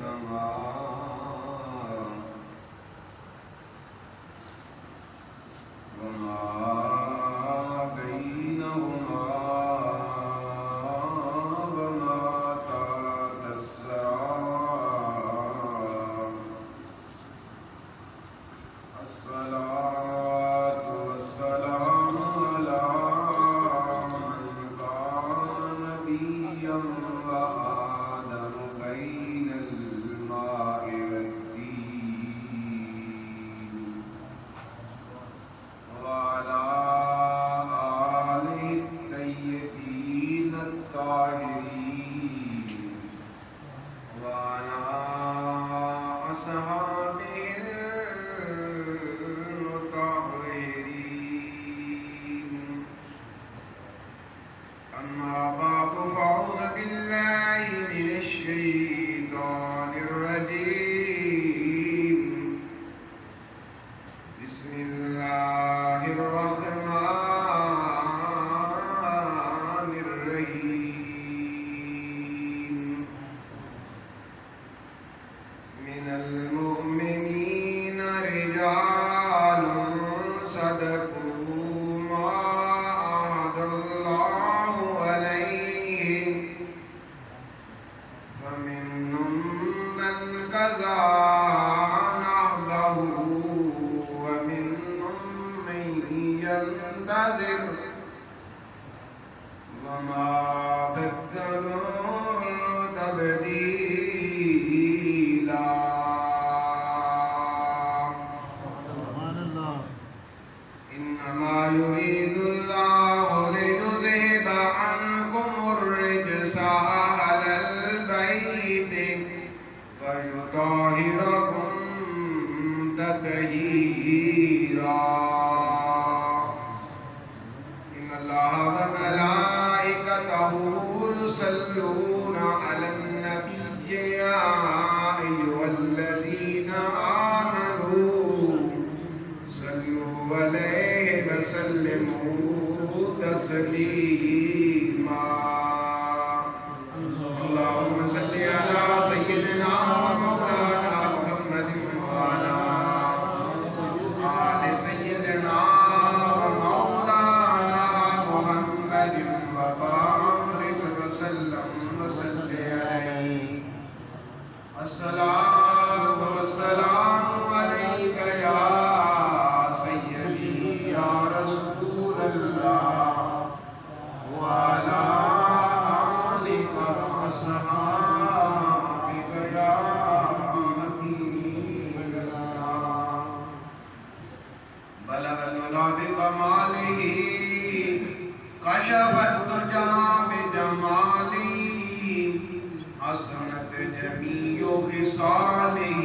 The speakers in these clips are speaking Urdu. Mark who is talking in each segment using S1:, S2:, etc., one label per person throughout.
S1: السماء وما بينهما وما تحت الثرى الصلاة والسلام على من كان نبيا وآدم بين الماء والدين وعلى آله الطيبين الطاهرين وعلى أصحابه المطهرين أما بعد فأعوذ بالله من الشيطان الرجيم بسم الله الرحمن الرحيم من المؤمنين رجال صدقوا ما عاهد الله عليه فمنهم من قضى نحبه ومنهم من ينتظر وما بدلوا تبديلا
S2: سبحان اللہ.
S1: إنما يريد الله ليذهب عنكم الرجس أهل البيت ويطهركم تطهيرا إن الله وملائكته يصلون على النبي يا أيها الذين آمنوا صلوا عليه وسلموا تسليما اللهم صل على سيدنا ومولانا محمد وعلى آل سيدنا ومولانا محمد وبارك وسلم وصل عليه الصلاة والسلام عليك يا سيدي يا رسول الله وعلى آلك وأصحابك يا حبيب الله بلغ العلا بكماله كشف الدجى بجماله حسنت جميع خصاله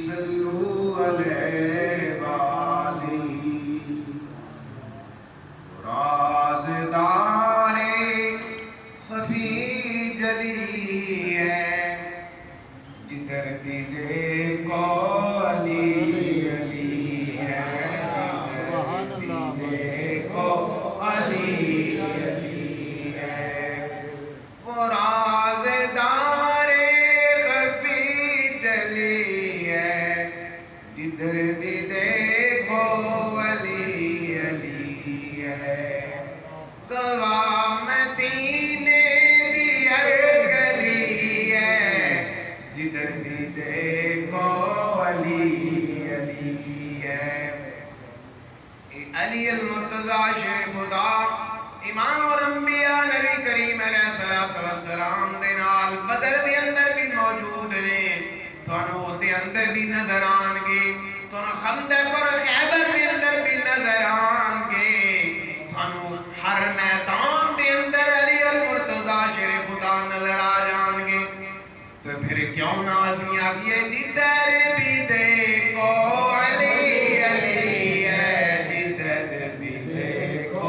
S1: صلوا عليه وآله رازدار خفی جلی ہے جدھر بھی دیکھو علی علی ہے جدھر بھی دیکھو علی علی ہے وہ رازدار خفی جلی ہے جدھر بھی دیکھو علی علی ہے گواہ مدینے دی ہر گلی ہے جدھر بھی دیکھو علی علی ہے علی المرتضی شیر خدا امام الانبیاء نبی کریم علیہ الصلوۃ والسلام دے نال بدر دے اندر بھی موجود نے تھانوں دے اندر بھی نظر آن گے تھانوں خندق اور خیبر دے اندر بھی نظر آن گے تھانوں ہر میدان دے اندر علی المرتضی شیر خدا نظر آ جان گے تو پھر کیوں نہ اسی آگے جدھر بھی دیکھو علی علی ہے جدھر بھی دیکھو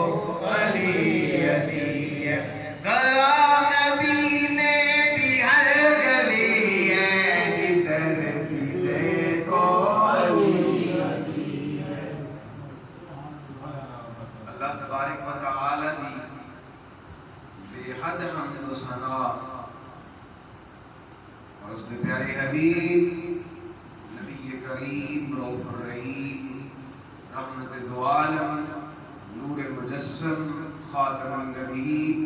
S1: علی علی ہے گواہ مدینے دی ہر گلی ہے جدھر بھی دیکھو علی علی ہے اللہ تبارک و تعالی دی بے حد حمد و ثنا اور اس نے پیارے حبیب نبی کریم رؤوف الرحیم رحمت دو عالم نور مجسم خاتم النبیین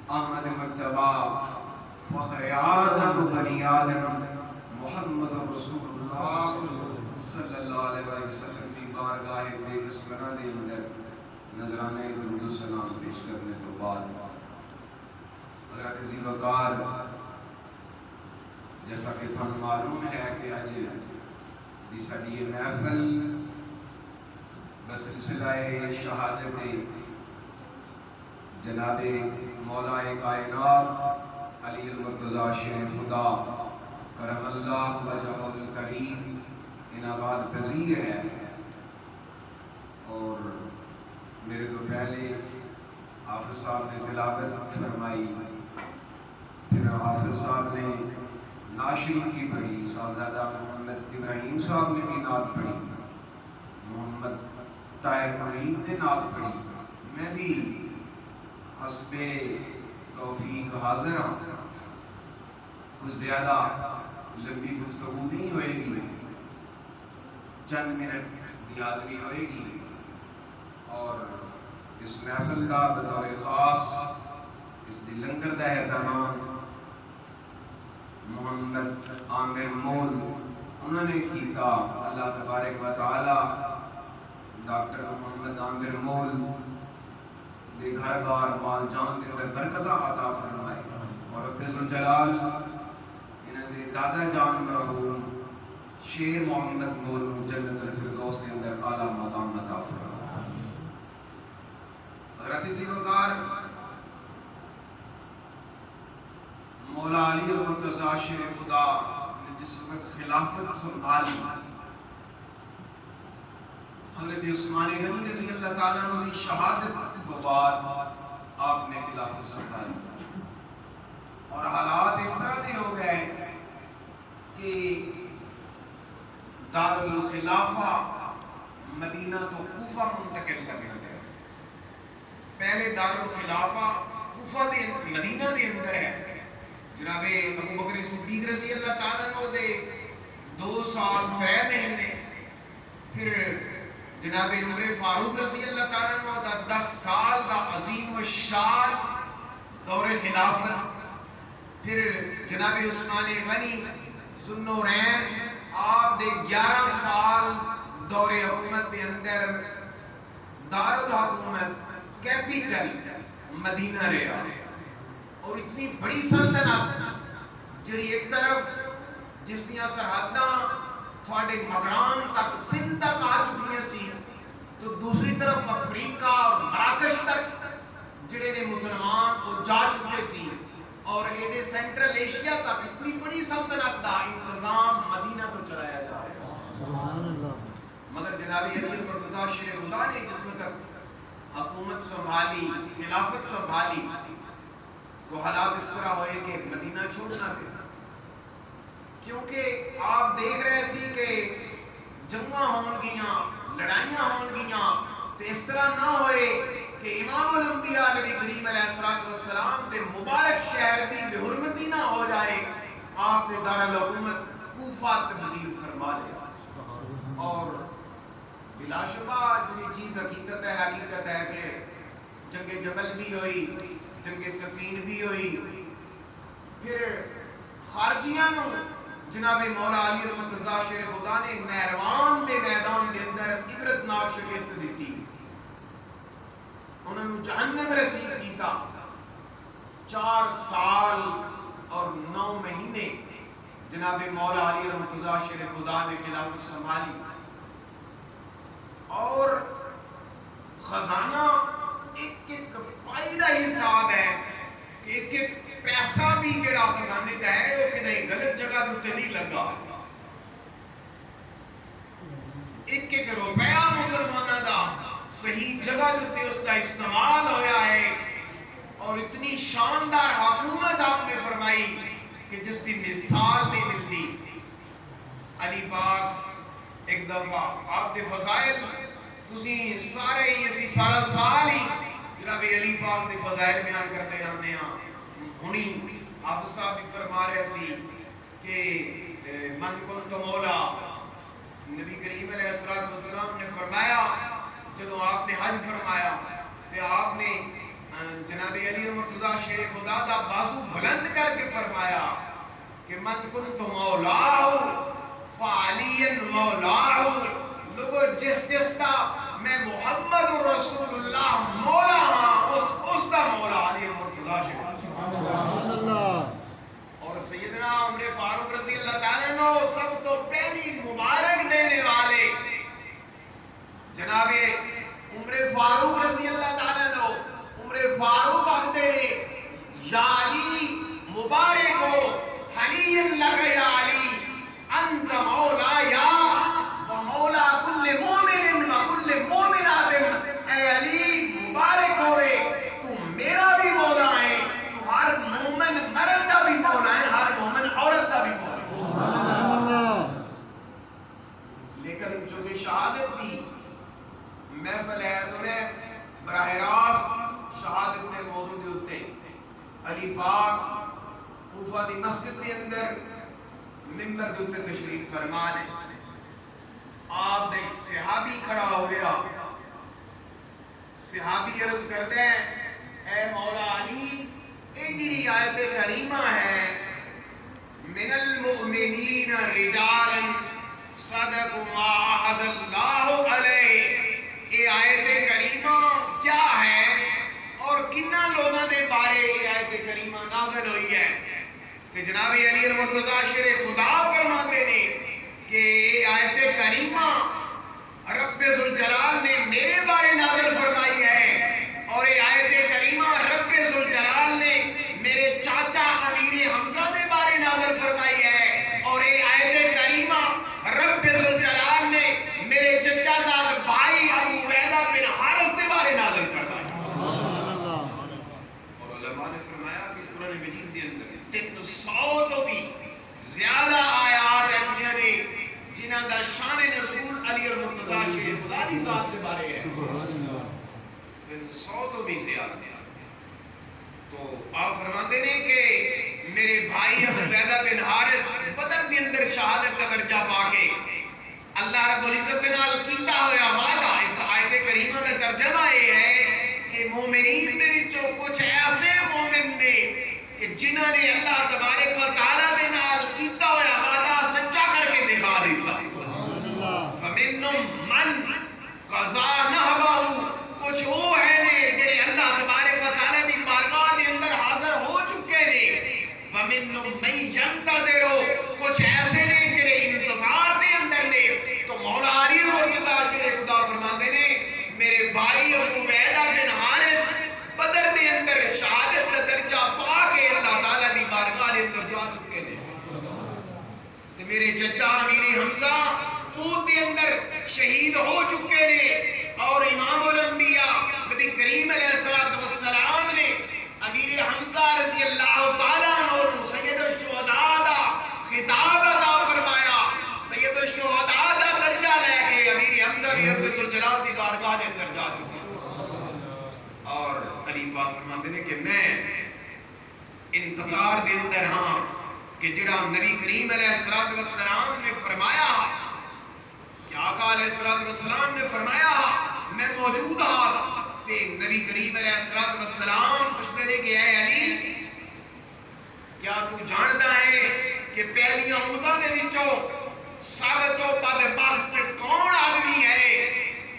S1: احمد مجتبی فخر آدم و بنی آدم محمد رسول اللہ صلی اللہ علیہ وسلم کی بارگاہ بے قسمتہ دے اندر نذرانے درود و سلام پیش کرنے تو بعد حضرت عزیز وقار جیسا کہ تھن معلوم ہے کہ آج دی ساری یہ محفل بسلسلہ شہادت جناب مولا کائنات علی المرتضی شیر خدا کرم اللہ وجہ الکریم انعقاد پذیر ہے. اور میرے تو پہلے حافظ صاحب نے تلاوت فرمائی، پھر حافظ صاحب نے ناشری کی پڑھی، صاحبزادہ محمد ابراہیم صاحب نے بھی نعت پڑھی، محمد طاہر مرید نے نعت پڑھی. میں بھی حسب توفیق حاضر ہوں. کچھ زیادہ لمبی گفتگو نہیں ہوئے گی، چند منٹ کی حاضری ہوئے گی. اور اس محفل کا بطور خاص اس دی لنگر دا اہتمام محمد عامر مول انہوں نے کیتا. اللہ تبارک و تعالی ڈاکٹر محمد عامر مول دے گھر بار مال جان کے اندر برکتہ عطا فرمائے، اور رب ذوالجلال انہوں نے دادا جان مرحوم شیر محمد مول جنت الفردوس کے اندر اعلیٰ مقام عطا فرمائے. حضرت عزیز وقار مولا علی المرتضی شیر خدا نے جس وقت خلافت سنبھالی، حضرت عثمان غنی رضی اللہ تعالیٰ عنہ کی شہادت کے بعد آپ نے خلافت سنبھالی، اور حالات اس طرح سے ہو گئے کہ دار الخلافہ مدینہ تو کوفہ منتقل کرنے لگے. پہلے دار الخلافہ کوفہ مدینہ دے اندر ہے. جناب ابو بکر صدیق رضی اللہ تعالیٰ عنہ دے 2 سال 3 مہینے، پھر جناب عمر فاروق رضی اللہ تعالیٰ عنہ دا 10 سال دا عظیم و شان دور خلافت، پھر جناب عثمان غنی ذوالنورین آپ دے 11 سال دور حکومت دے اندر دارالحکومت کیپیٹل مدینہ رہا. اور اتنی بڑی سلطنت جری ایک طرف جس دیاں سرحداں تھوڑے مغران تک سندھ تک آ چکی سی، تو دوسری طرف افریقہ اور مراکش تک جڑے نے مسلمان وہ جا چکے سی، اور یہ سینٹرل ایشیا تک اتنی بڑی سلطنت دا انتظام مدینہ تو چلایا جا رہا ہے. مگر جناب علی المرتضی شیر خدا نے جس وقت حکومت سنبھالی، خلافت سنبھالی، تو حالات اس طرح ہوئے کہ مدینہ چھوڑنا پڑا. کیونکہ آپ دیکھ رہے سی کہ جنگاں ہون گیاں، لڑائیاں ہون گیاں، تو اس طرح نہ ہوئے کہ امام الانبیاء نبی کریم علیہ السلام دے مبارک شہر بھی بے حرمتی نہ ہو جائے. آپ نے دارالحکومت کوفہ تبدیل فرما لیا. اور بلا شبہ جو چیز حقیقت ہے کہ جنگ جبل بھی ہوئی، جنگ سفین بھی ہوئی، پھر خارجیاں نو جناب مولا علی المرتضی شیر خدا نے مہروان دے میدان دے اندر عبرتناک شکست دیتی، انہوں نے جہنم رسید کیتا. 4 سال اور 9 مہینے جناب مولا علی المرتضی شیر خدا نے خلافت سنبھالی. اور خزانہ ایک پائی دا حساب ہے کہ ایک پیسہ بھی جڑا خزانے دا ہے وہ کدھے غلط جگہ تے نہیں لگا. ایک روپیہ مسلمانہ دا صحیح جگہ تے اس کا استعمال ہویا ہے. اور اتنی شاندار حکومت آپ نے فرمائی کہ جس کی مثال نہیں ملتی. علی پاک ایک دفعہ آپ دے فضائل تسی سارے یہ سارا سال ہی جناب علی پاک دے فضائل بیان کرتے رہنے ہیں. ہنی آپ صاحب بھی فرما رہے سی کہ من کنت مولا، نبی کریم علیہ السلام نے فرمایا جب آپ نے حج فرمایا تو آپ نے جناب علی مرتضیٰ شیر خدا دا بازو بلند کر کے فرمایا کہ من کنت مولا فعلی مولا، لوگو جس دا میں محمد رسول اللہ مولا ہاں اس دا مولا علی مرتضیٰ شیر
S2: سبحان اللہ.
S1: اور سیدنا عمر فاروق رضی اللہ تعالیٰ عنہ سب تو پہلی مبارک دینے والے جناب عمر فاروق رضی اللہ تعالیٰ عنہ، عمر فاروق کہتے ہیں یا علی مبارک ہو، حنی لک یا علی انت مولا یا و مولا کل مومن و کل مومنات، اے علی مبارک ہوئے تو میرا بھی مولا ہے، تو ہر مومن مرد کا بھی مولا ہے، ہر مومن عورت کا بھی مولا ہے.
S2: سبحان اللہ.
S1: لیکن جو یہ شہادت تھی محفل ہے تمہیں براہ راست شہادت میں موجود ہوتے علی پاک کوفہ دی مسجد کے اندر منبر دے اوپر تشریف فرمان ہے. آپ ایک صحابی کھڑا ہو گیا، صحابی عرض کرتے ہیں اے مولا علی اے جڑی آیت کریمہ ہے من المؤمنین رجال صدقوا ما عهد اللہ علیہ، یہ آیت کریمہ کیا ہے اور کنہ لوگوں دے بارے یہ آیت کریمہ نازل ہوئی ہے؟ کہ جناب علی مرتضیٰ شیر خدا فرماتے نے کہ یہ آیت کریمہ رب ذوالجلال نے میرے بارے نازل فرمائی ہے، اور یہ آیت کریمہ رب ذوالجلال نے میرے چاچا امیر حمزہ دے بارے نازل فرمائی ہے، اور یہ آیت کریمہ رب ذوالجلال نے میرے چچا زاد بھائی ابو عبیدہ بن حارث دے بارے نازل فرمائی. اور علماء نے فرمایا کہ قرآن مجید دے اندر 300 تو بھی زیادہ آیات ایسیاں نے جنہاں دا شان نزول علی المرتضیٰ شیر خدا دی ذات دے بارے ہے، 300 تو بھی زیادہ. تو آپ فرماتے ہیں کہ میرے بھائی ابو عبیدہ بن حارث بدر دے اندر شہادت کا درجہ پا کے اللہ رب العزت کے نال کیتا ہویا وعدہ، اس آیت کریمہ کا ترجمہ یہ ہے کہ مومنین دے وچوں کچھ ایسے مومن نے کہ جنہاں نے اللہ تبارک و تعالیٰ دے نال کیتا ہویا وعدہ سچا کر کے دکھا دیتا. فَمِنْهُمْ مَنْ قَضَى نَحْبَهُ، کچھ وہ ہیں نے جنہیں اللہ تبارک و تعالیٰ دی بارگاہ دے اندر حاضر ہو چکے نے. وَمِنْهُمْ مَنْ يَنْتَظِرُ، کچھ ایسے نے جنہیں انتظار دے اندر نے. تو مولا علی مرتضیٰ شیر خدا فرماتے نے میرے بھائی ابو عبیدہ بن حارث بدر دے اندر شہادت کا درجہ پا کے اللہ تعالیٰ دی بارگاہ دے اندر جا چکے نے. میرے چچا امیر حمزہ اونٹ کے اندر شہید ہو چکے نے، اور امام الانبیاء نبی کریم علیہ السلام نے امیر حمزہ رضی اللہ تعالیٰ عنہ سید الشہداء دا خطاب عطا فرمایا، سید الشہداء دا درجہ لے کے امیر حمزہ بھی رب ذوالجلال دی بارگاہ دے اندر جا چکے. اور علی پاک فرماتے ہیں کہ میں انتظار دے اندر ہاں کہ جڑا نبی کریم علیہ السلام نے فرمایا کہ آقا علیہ السلام نے فرمایا میں موجود ہاں. تے نبی کریم علیہ السلام پوچھتے ہیں کہ اے علی کیا تو جانتا ہے کہ پہلی امتوں دے وچوں سب تو بدبخت کون آدمی ہے؟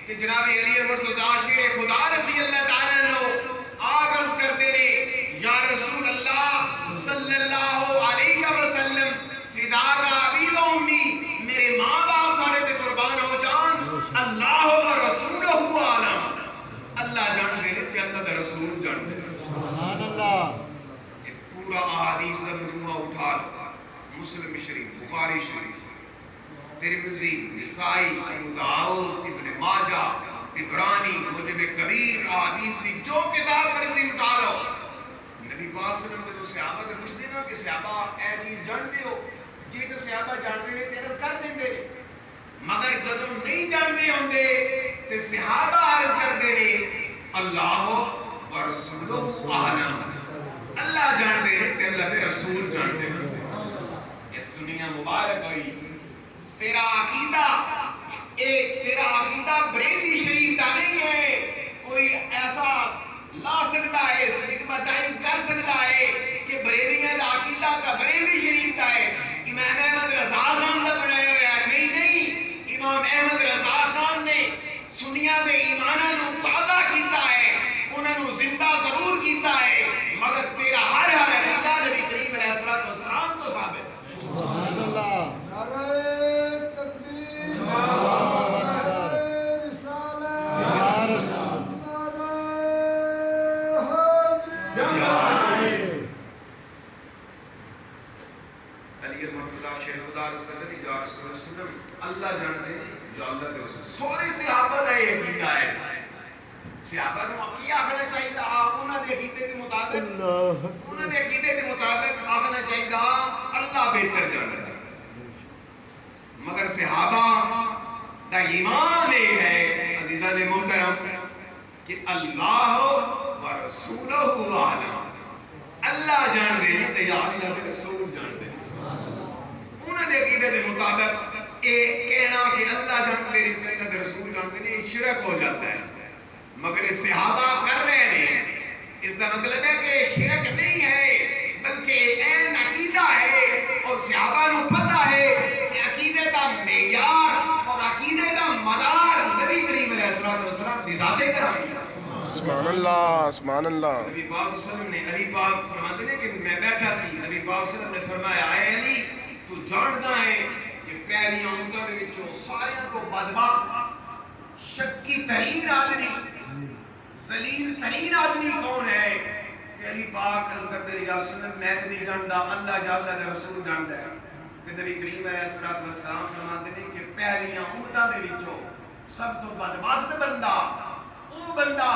S1: کہ جناب علی مرتضیٰ شیر خدا رضی اللہ تعالیٰ عنہ آپ عرض کرتے ہیں یا رسول اللہ صلی اللہ علیہ وسلم فداک ابی و امی، میرے ماں باپ تھوڑے تے قربان ہو جان، اللہ و رسولہ عالم، اللہ جانتے ہیں کہ اللہ دا رسول جانتے ہیں.
S2: سبحان اللہ.
S1: یہ پورا احادیث کا مجموعہ اٹھا لو، مسلم شریف، بخاری شریف، ترمذی، نسائی، ابو داؤد، ابن ماجہ، طبرانی، معجم کبیر، احادیث دی جو کتاب پر بھی اٹھا لو. نبی پاک صلی اللہ علیہ وسلم نے صحابہ کو پوچھتے نا کہ صحابہ اے چیز جانتے ہو؟ جی تو صحابہ جانتے ہیں تے عرض کر دیندے، مگر جدوں نہیں جانتے ہوندے تے صحابہ عرض کرتے ہیں اللہ و رسولہ اعلم، اللہ جانتے ہیں تے اللہ دے رسول جانتے ہیں. تیرا عقیدہ بریلی شریف کا نہیں ہے. کوئی ایسا لا سکتا ہے سٹیگماٹائز کر سکتا ہے کہ بریلیاں دا عقیدہ کا بریلی شریف کا ہے امام احمد رضا خان دا بنایا ہوا ہے. نہیں امام احمد رضا خان نے سنیاں دے ایماناں نو تازہ کیتا ہے, انہاں نو زندہ ضرور کیتا ہے, مگر تیرا ہر عقیدہ نبی کریم علیہ الصلوۃ والسلام تو ثابت ہے.
S2: سبحان اللہ.
S3: نعرہ تکبیر،
S2: اللہ
S3: نعرہ
S2: اکبر.
S3: رسالت،
S2: یا رسول
S3: نعرہ حیدری.
S1: علی المرتضی شیخ خدا عرض کرتے ہیں یا رسول اللہ صلی اللہ علیہ وسلم اللہ جانتے ہیں یا اللہ کے رسول. سورے صحابہ دا یہ عقیدہ ہے. صحابہ نو کی آخنا چاہیے آپ انہاں دے عقیدے دے مطابق
S2: اللہ
S1: انہاں دے عقیدے دے مطابق آخنا چاہیے اللہ بہتر جانتا ہے. مگر صحابہ دا ایمان یہ ہے عزیزان محترم کہ اللہ و رسولہ عالم. اللہ جان دے نہیں تے یا اللہ دے رسول جان دے. انہاں دے عقیدے دے مطابق یہ کہنا کہ اللہ جان دے نہیں تے اللہ دے رسول جان دے نہیں شرک ہو جاتا ہے. مگر یہ صحابہ کر رہے ہیں, اس کا مطلب ہے کہ شرک نہیں ہے بلکہ عین عقیدہ ہے. اور صحابہ نو پتہ ہے کہ عقیدے کا معیار اور عقیدے کا مدار نبی کریم علیہ الصلوۃ والسلام دی ذات گرامی ہے.
S4: سبحان اللہ سبحان اللہ.
S1: نبی پاک صلی اللہ علیہ وسلم نے علی پاک فرماتے ہیں کہ میں بیٹھا سی, نبی پاک صلی اللہ علیہ وسلم نے فرمایا اے علی تو جانتا ہے کہ پہلی امتوں دے وچوں سارے تو بدبخت شکی ترین آدمی ذلیل ترین آدمی کون ہے؟ کہ علی پاک عرض کرتے ہیں یا رسول اللہ میں تو نہیں جانتا, اللہ جل دے رسول جانتا ہے. کہ نبی کریم علیہ الصلوۃ والسلام فرماتے ہیں کہ پہلیاں امتاں دے وچوں سب تو بدبخت بندہ وہ بندہ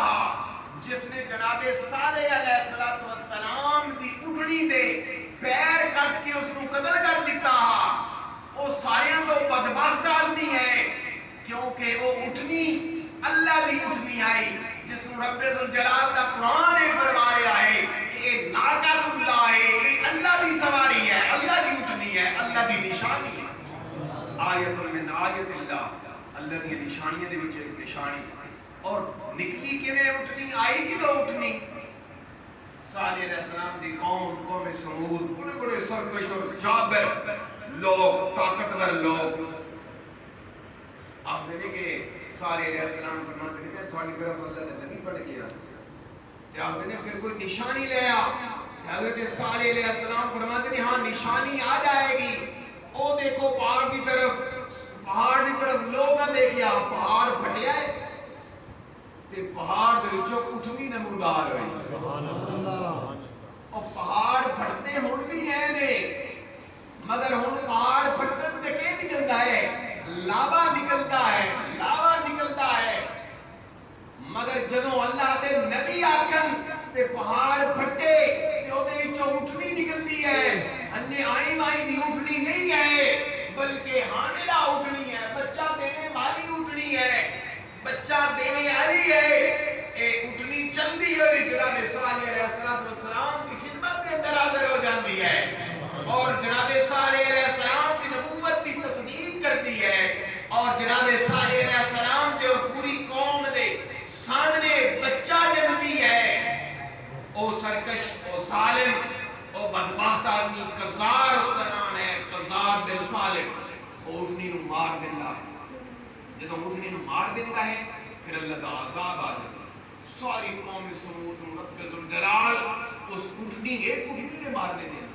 S1: جس نے جناب صالح علیہ الصلوۃ والسلام دی اٹھنی دے پیر کٹ کے اس کو قتل کر دیتا. وہ سارے تو بدبخت آدمی ہے کیونکہ وہ اٹھنی اللہ دی اٹھنی آئی جس کو رب ذوالجلال کا قرآن فرما رہا ہے کہ یہ ناقۃ اللہ ہے, یہ اللہ دی سواری ہے, اللہ دی اٹھنی ہے, اللہ دی نشانی ہے. آیت من آیت اللہ, اللہ دی نشانیاں دے وچ ایک نشانی. اور نکلی کیویں اٹھنی آئی کی تو اٹھنی صالح علیہ السلام دی قوم سمود بڑے بڑے سرکش اور جابر لوگ, طاقتور لوگ. آپ نے کہ صالح علیہ السلام فرماتے ہیں تھوڑی طرف اللہ کا نبی پڑھ گیا کہ آپ نے پھر کوئی نشانی لے آ. حضرت صالح علیہ السلام فرماتے ہیں ہاں نشانی آ جائے گی. او دیکھو پہاڑ کی طرف لوگ نہ دیکھیا پہاڑ پھٹیا ہے تے پہاڑ دے وچوں اٹھنی نمودار ہوئی.
S2: سبحان اللہ.
S1: او پہاڑ پھٹتے ہن بھی ہیں نے مگر ہن پہاڑ پھٹن تے کی نکلدا ہے؟ لاوا نکلتا ہے, لاوا نکلتا ہے. مگر جدوں اللہ دے نبی آکھن تے پہاڑ پھٹے تے او دے وچوں اٹھنی نکلدی ہے. ہنے آئی مائی دی اٹھنی نہیں ہے بلکہ حاملہ اٹھنی ہے, بچہ دینے والی اٹھنی ہے, بچہ دینے والی ہے. اے اٹھنی چلدی ہوئی جناب صالح علیہ السلام کی خدمت کے اندر حاضر ہو جاتی ہے اور جناب صالح علیہ السلام کی نبوت کی تصدیق کرتی ہے. اور جناب صالح علیہ السلام جو پوری قوم دے سامنے بچہ جنتی ہے او سرکش او ظالم او بدبخت آدمی قزار اس کا نام ہے, قزار بن صالح او اٹھنی نو مار دیندا ہے. جدوں اٹھنی نو مار دیندا ہے پھر اللہ دا عذاب آ جاتا ہے. ساری قوم سمود نو رب ذوالجلال اس اٹھنی ایک اٹھنی نے مارنے دیا.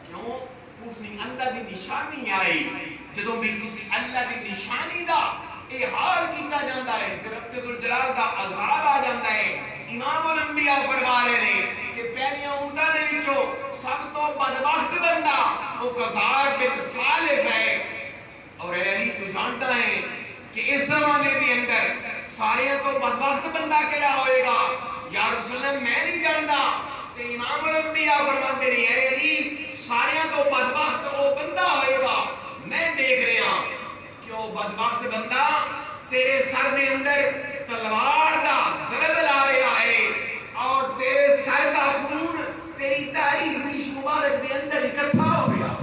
S1: کیوں؟ اٹھنی اللہ دی نشانی آئی. جدوں بھی کسی اللہ دی نشانی دا اے حال کیتا جاندا ہے کہ رب ذوالجلال دا عذاب آ جاندا ہے. امام الانبیاء فرما رہے ہیں کہ پہلیاں امتاں دے وچوں سب تو بدبخت بندہ وہ قزار بن صالح ہے. اور اے علی تو جانتا ہے کہ اس زمانے کے اندر سارے تو بدبخت بندہ کیڑا ہوئے گا؟ یا رسول اللہ میں نہیں جانتا. تے امام الانبیاء فرماتے ہیں اے علی سارے تو بدبخت وہ بندہ ہوئے گا میں دیکھ رہا ہوں کہ وہ بدبخت بندہ تیرے سر دے اندر تلوار دا ضرب لا رہا ہے اور تیرے سر دا خون تیری داڑھی ریش مبارک دے اندر اکٹھا ہو گیا.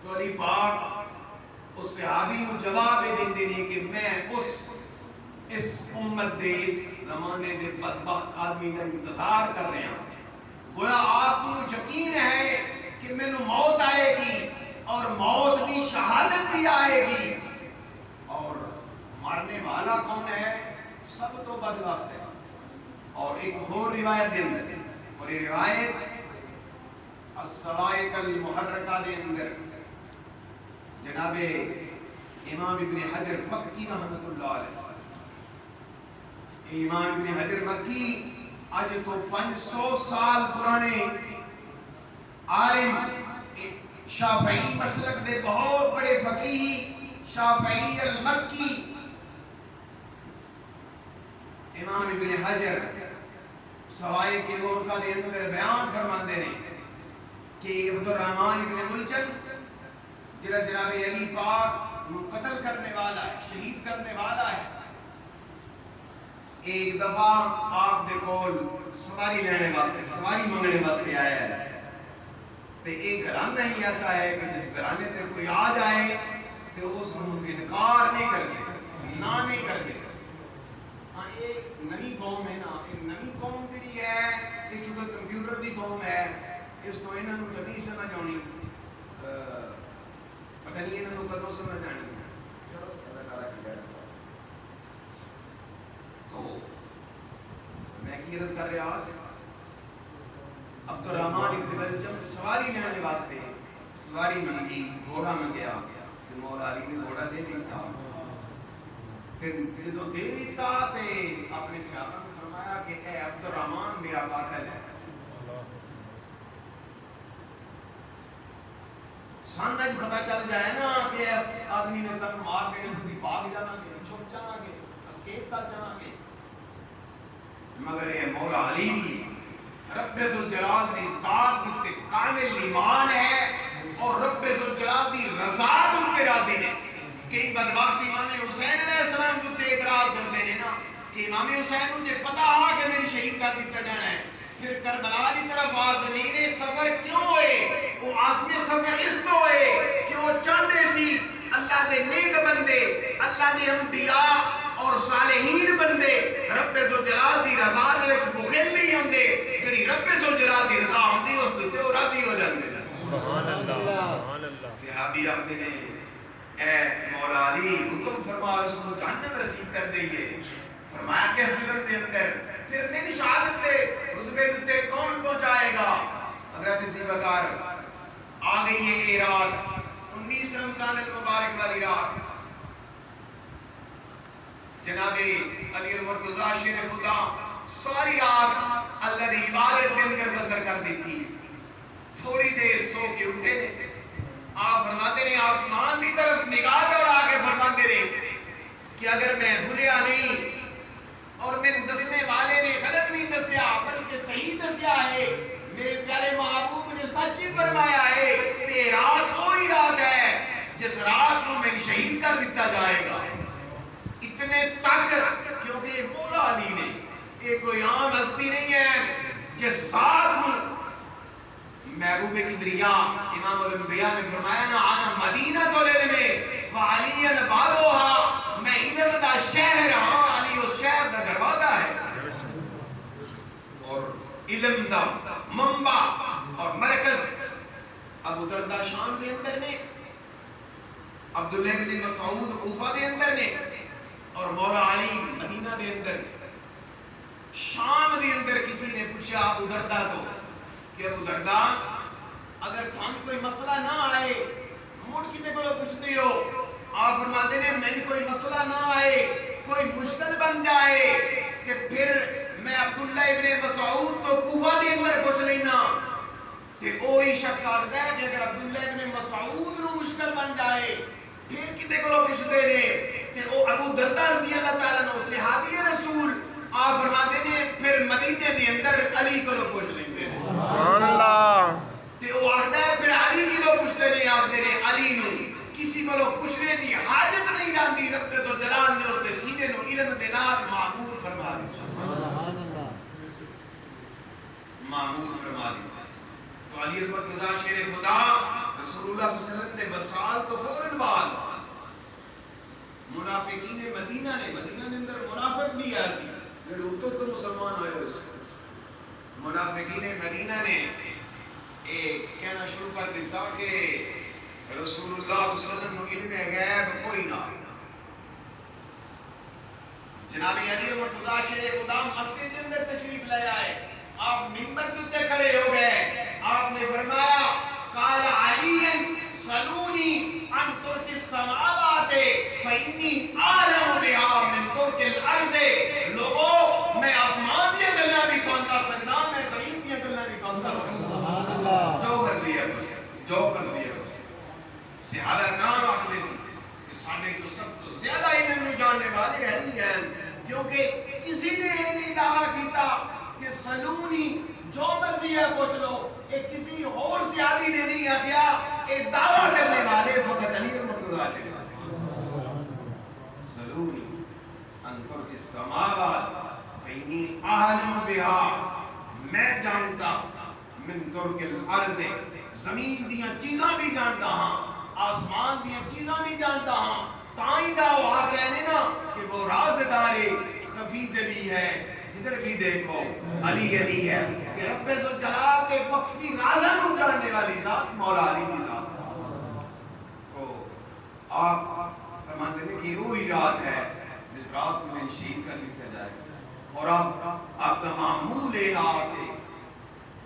S1: تو علی پاک صحابی نو جواب دیندے نے کہ میں اس امت دے اس زمانے دے بدبخت آدمی کا انتظار کر رہا ہوں. گویا آپ کو یقین ہے کہ میں نو موت آئے گی اور موت بھی شہادت بھی آئے گی. اور مرنے والا کون ہے؟ سب تو بدبخت ہے. اور ایک اور روایت دے اندر، اور یہ روایت الصواعق المحرکہ دے اندر جناب امام ابن حجر مکی رحمۃ اللہ علیہ، امام ابن حجر مکی آج تو 500 سال پرانے عالم، شافعی مسلک دے بہت بڑے فقیہ شافعی المکی امام ابن حجر سوائے کے مورکہ دے اندر بیان فرماندے نے کہ عبد الرحمن ابن ملجم جرا جناب علی پاک وہ قتل کرنے والا ہے، شہید کرنے والا ہے، ایک دفعہ آپ دے کول سواری لینے واسطے، سواری منگنے واسطے آیا ہے. تے ایک گھرانہ ہی ایسا ہے کہ جس گھرانے تے کوئی آ جائے تو اس کو انکار نہیں کرتے، نہ نہیں کرتے. ہاں یہ نئی قوم ہے نا، ایک نئی قوم جڑی ہے یہ چونکہ کمپیوٹر دی قوم ہے، اس تو انہوں نے تو نہیں سمجھ آنی، پتہ نہیں انہوں نے کدوں سمجھ آنی ہے. تو میں کی عرض کر رہا ہوں، عبد الرحمن ابن ملجم سواری لینے واسطے سواری منگی، گھوڑا منگیا تو مولا علی نے گھوڑا دے دیتا. پھر جدو دے دیتا تے اپنے صحابہ نے فرمایا کہ اے عبد الرحمن میرا قاتل ہے. سان اج پتہ چل جائے نا کہ اس آدمی نے سب مار دینے کسی بھاگ جانا گے، چھپ جانا گے، اسکیپ کر جانا گے. مگر یہ مولا علی دی رب ذوالجلال دی ذات تے کامل ایمان ہے اور رب ذوالجلال دی رضا تے راضی نے. کئی بدبخت امام حسین علیہ السلام کو اعتراض کرتے ہیں نا کہ امام حسین کو جے پتا ہوا کہ میری شہید کر دیتا جانا ہے، پھر کربلا کی طرف آزمین سفر کیوں ہوئے؟ وہ آزمی سفر اس تو ہوئے کہ وہ چاہتے سی اللہ دے نیک بندے، اللہ دے انبیاء اور صالحین بندے رب ذوالجلال دی رضا دے وچ بخل نہیں ہوندے، جڑی رب ذوالجلال دی رضا ہوندی اس تے وہ راضی ہو جاندے. سبحان اللہ. صحابی آخدے نے اے مولا علی حکم فرما رسول جہنم رسید کر دئیے. فرمایا کہ جرم دے اندر پھر میری شہادت دے رتبے دے کون پہنچائے گا؟ حضرت ذوالفقار آ گئی ہے یہ رات 19 رمضان المبارک والی رات. جناب علی المرتضیٰ شیر خدا ساری رات اللہ دی عبادت دے اندر بسر کر دیتی. تھوڑی دیر سو کے اٹھے نے، آپ فرماتے ہیں آسمان کی طرف نگاہ دوڑا کے فرماتے ہیں کہ اگر میں بھولیا نہیں اور میں دسنے والے نے غلط نہیں دسیا بلکہ صحیح دسیا ہے، میرے پیارے محبوب نے سچ ہی فرمایا ہے کہ رات وہی رات ہے جس رات کو میں شہید کر دیتا جائے گا. اتنے تک کیونکہ مولا علی نے یہ کوئی عام ہستی نہیں ہے جس ذات کو محبوب کبریا امام الانبیاء نے فرمایا نا آنا مدینہ تو العلم وعلی بابوہا، میں علم دا شہر ہاں، علی اس شہر دا دروازہ ہے اور علم دا منبع اور مرکز. ابو دردہ شام دے اندر نے، عبداللہ بن مسعود کوفہ دے اندر نے اور مولا علی مدینہ دے اندر. شام دے اندر کسی نے پوچھا ابو دردہ تو کہ ابو دردہ اگر تھان کوئی مسئلہ نہ آئے موڑ کتے کو پوچھتے ہو؟ آپ فرماتے ہیں میں کوئی مسئلہ نہ آئے، کوئی مشکل بن جائے کہ پھر میں عبداللہ ابن مسعود تو کوفہ دے اندر پوچھ لینا. کہ وہی شخص آتا ہے کہ اگر عبداللہ ابن مسعود نو مشکل بن جائے پھر کتے کو پوچھتے رہے کہ وہ ابو دردہ رضی اللہ تعالیٰ نو صحابی رسول. آپ فرماتے ہیں پھر مدینے دے اندر علی کو پوچھ لیتے ہیں.
S4: سبحان اللہ.
S1: تے وہ آتا ہے پھر علی کی لوگ پوچھتے نہیں آتے ہیں علی نو کسی کو لوگ پوچھنے دی حاجت نہیں جانتی. رب ذوالجلال نے اس کے سینے نو علم دے نال معمول فرما دیا.
S2: سبحان اللہ.
S1: معمول فرما دیا. تو علی المرتضیٰ شیر خدا رسول اللہ صلی اللہ علیہ وسلم نے وصال تو فوراً بعد منافقین مدینہ نے اندر منافق بھی آیا سی جڑے اتوں تو مسلمان ہوئے ہوئے سی منافقین مدینہ نے کہنا شروع کر دیتا کہ رسول اللہ صلی اللہ علیہ وسلم نو علم غیب کوئی نہ جناب علی مرتضی شیخ خدا مسجد کے اندر تشریف لے آئے آپ منبر کے اوپر کھڑے ہو گئے آپ نے فرمایا قال علی سلونی عن ترک السماوات فإنی أعلم بها من ترک الارض لوگوں میں آسمان دی گلاں بھی کون دس سکدا میں زمین دی گلاں بھی کون دس سکدا سبحان اللہ جو مرضی ہے صحابہ کرام آکھدے سی کہ ساڈے جو سب تو زیادہ علم نو جاننے والے علی ہیں کیونکہ کسی نے یہ نہیں دعویٰ کیتا کہ سلونی جو مرضی ہے پوچھ لو یہ کسی اور صحابی نے نہیں کیا یہ دعویٰ کرنے والے فقط علی مرتضی شریف سلونی ان ترک السماوات فإنی أعلم بها میں جانتا من ترک الارض زمین دیاں چیزاں بھی جانتا ہاں آسمان دیاں چیزاں بھی جانتا ہاں تائیں دا وہ آگ رہنے نا کہ وہ رازدار خفی جلی ہے جدھر بھی دیکھو علی علی ہے کہ رب ذوالجلال کے مخفی رازوں کو جاننے والی ذات مولا علی کی ذات تو آپ فرماتے ہیں کہ وہی رات ہے جس رات کو میں شہید کر لیا جائے اور آپ کا معمول ہے کہ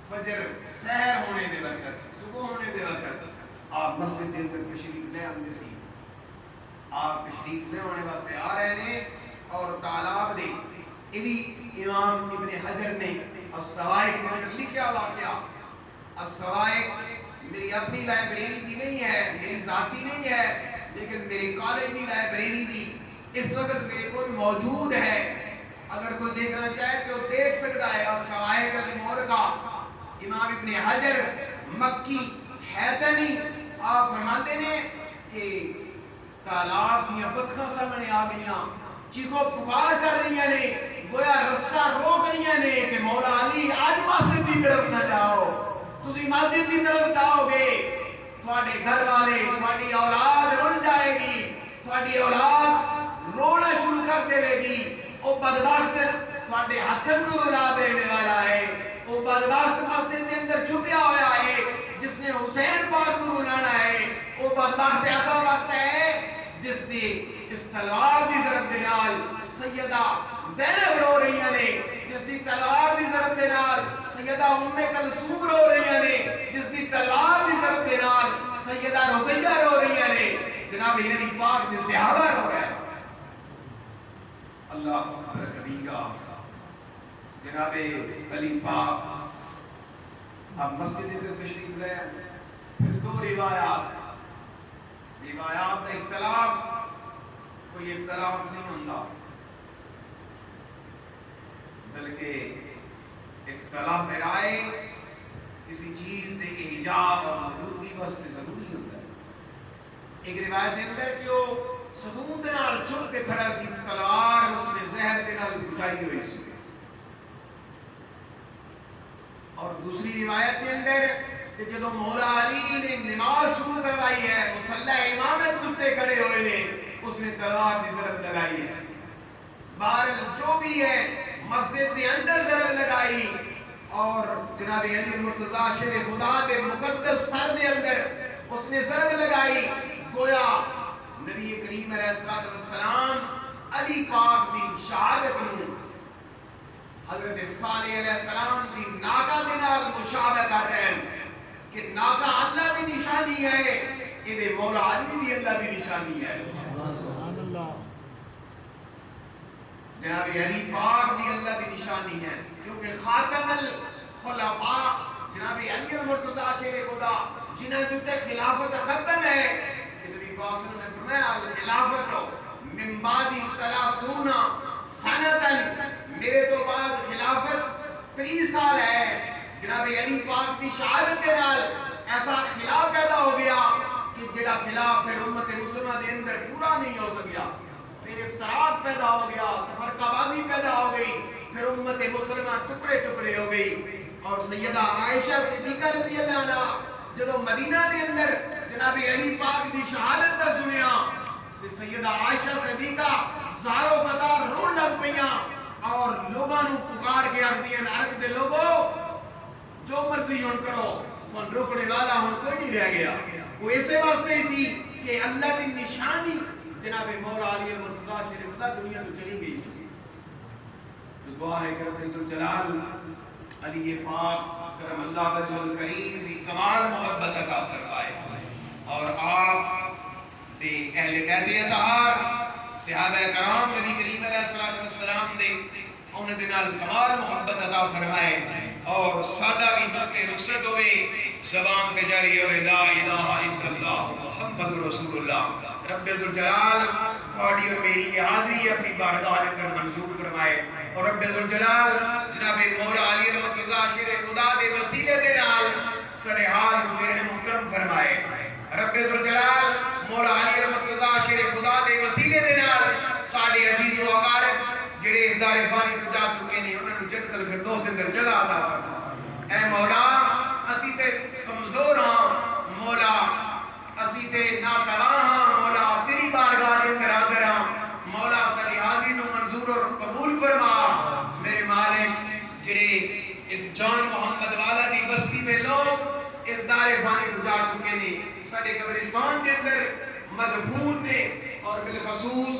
S1: فجر سحر ہونے دے وقت صبح ہونے دے وقت آپ مسجد دے اندر تشریف لے آندے سی آپ تشریف لے آنے واسطے آ رہے ہیں اور تالاب دے ابھی امام ابن حجر نے السوائق کے اندر لکھا واقعہ السوائق میری اپنی لائبریری دی نہیں ہے میری ذاتی نہیں ہے لیکن میری کالج کی لائبریری دی اس وقت میرے کو موجود ہے اگر کوئی دیکھنا چاہے تو دیکھ سکتا ہے السوائق المورقہ امام ابن حجر مکی حیدنی آپ فرماتے ہیں کہ تالاب دیاں بطخاں سامنے آ گئیاں چیخو پکار کر رہی ہیں گویا رستہ روک رہی ہیں کہ مولا علی آج مسجد کی طرف نہ جاؤ تسی مسجد کی طرف جاؤ گے تھوڑے گھر والے تھوڑی اولاد رول جائے گی تھوڑی اولاد رونا شروع کر دے گی او بدبخت تھوڑے حسن کو رلا دینے والا ہے او بدبخت مسجد کے اندر چھپیا ہوا ہے جس نے حسین پاک کو رلانا ہے او بدبخت ایسا وقت ہے جس نے اس تلوار دی ضرب دے نال سیدہ زینب رو رہی ہیں جس دی تلوار دی ضرب دے نال سیدہ ام کلثوم رو رہی ہیں جس دی تلوار دی ضرب دے نال سیدہ رقیہ رو رہی ہیں جناب علی پاک نے صحابہ رو رہے ہیں اللہ اکبر کبیرہ جناب علی پاک اب مسجد کے تشریف لے پھر دو روایات کا اختلاف کوئی اختلاف نہیں ہوتا بلکہ اختلاف رائے کسی چیز دے ایجاد اور موجودگی واسطے ضروری ہوتا ہے ایک روایت دے اندر کہ وہ ستون دے نال چھپ کے کھڑا سی تلوار اس نے زہر دے نال بجھائی ہوئی سی اور دوسری روایت کے اندر کہ جدو مولا علی نے نماز شروع کروائی ہے مصلی امامت جتے کھڑے ہوئے نے اس نے تلوار کی ضرب لگائی ہے بہرحال جو بھی ہے مسجد کے اندر ضرب لگائی اور جناب علی مرتضی شیر خدا کے مقدس سر کے اندر اس نے ضرب لگائی گویا نبی کریم علیہ السلام علی پاک دی شہادت نو حضرت صالح علیہ السلام دی ناکہ دے نال مشابہ کر رہے ہیں کہ ناکہ اللہ دی نشانی ہے یہ مولا علی بھی اللہ دی نشانی ہے جناب علی پاک بھی اللہ دی نشانی ہے کیونکہ خاتم الخلفاء جناب علی المرتضی شیر خدا جنہاں دیتے خلافت ختم ہے کہ نبی پاک صلی اللہ علیہ وسلم نے فرمایا الخلافت من بعد 30 سنتاً میرے تو بعد خلافت 30 سال ہے جناب علی پاک دی شہادت کے نال ایسا خلاف پیدا ہو گیا کہ جڑا خلاف پھر امت مسلمہ دے اندر پورا نہیں ہو سکیا پھر افتراق پیدا ہو گیا تفرقہ بازی پیدا ہو گئی پھر امت مسلمہ ٹکڑے ٹکڑے ہو گئی اور سیدہ عائشہ صدیقہ رضی اللہ عنہ جب مدینہ دے اندر جناب علی پاک دی شہادت دا سنیا تے سیدہ عائشہ صدیقہ زارو قطار رون لگ پیاں اور لوگاں نو پکار کے آخدیاں عرب دے لوگو جو مرضی ہون کرو تھون روکنے والا ہون کوئی نہیں رہ گیا. وہ اسے واسطے سی کہ اللہ دی نشانی جناب مولا علی المرتضیٰ شیر خدا دنیا تو چلی گئی سی. تو دعا ہے کہ رب عزت جلال علی پاک کرم اللہ وجہ الکریم دی کمال محبت عطا فرمائے اور آپ دے اہل بیت اطہار صحابہ کرام نبی کریم علیہ الصلوۃ والسلام دے انہاں دے نال کمال محبت عطا فرمائے اور ساڈا بھی نقطے رخصت ہوئے زبان تے جاری ہوئے لا الہ الا اللہ محمد رسول اللہ. رب ذوالجلال تھوڑی اور میری یہ حاضری اپنی بارگاہ میں منظور فرمائے اور رب ذوالجلال جناب مولا علی المرتضیٰ شیر خدا دے وسیلے دے نال سارے حال کو رحم و کرم فرمائے. رب ذوالجلال مولا علی المرتضیٰ شیر خدا دے وسیلے دے نال ساڈے عزیز و اقارب جڑے اس دار فانی تو جا چکے نے انہاں نوں جنت الفردوس دے اندر جگہ عطا فرما. اے مولا اسی تے کمزور ہاں مولا اسی تے ناتواں ہاں مولا تیری بارگاہ دے اندر حاضر ہاں مولا ساری حاضری نوں منظور اور قبول فرما. میرے مالک جڑے اس جان محمد والا دی بستی دے لوگ اس دار فانی تو جا چکے نے ساڈے قبرستان دے اندر مدفون نے اور بالخصوص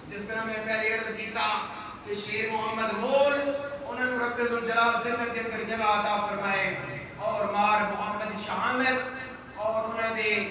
S1: جس طرح میں پہلے عرض کیتا کہ شیر محمد مول انہاں نوں رب ذوالجلال جنت دے اندر جگہ عطا فرمائے اور مار محمد شامل اور انہاں دے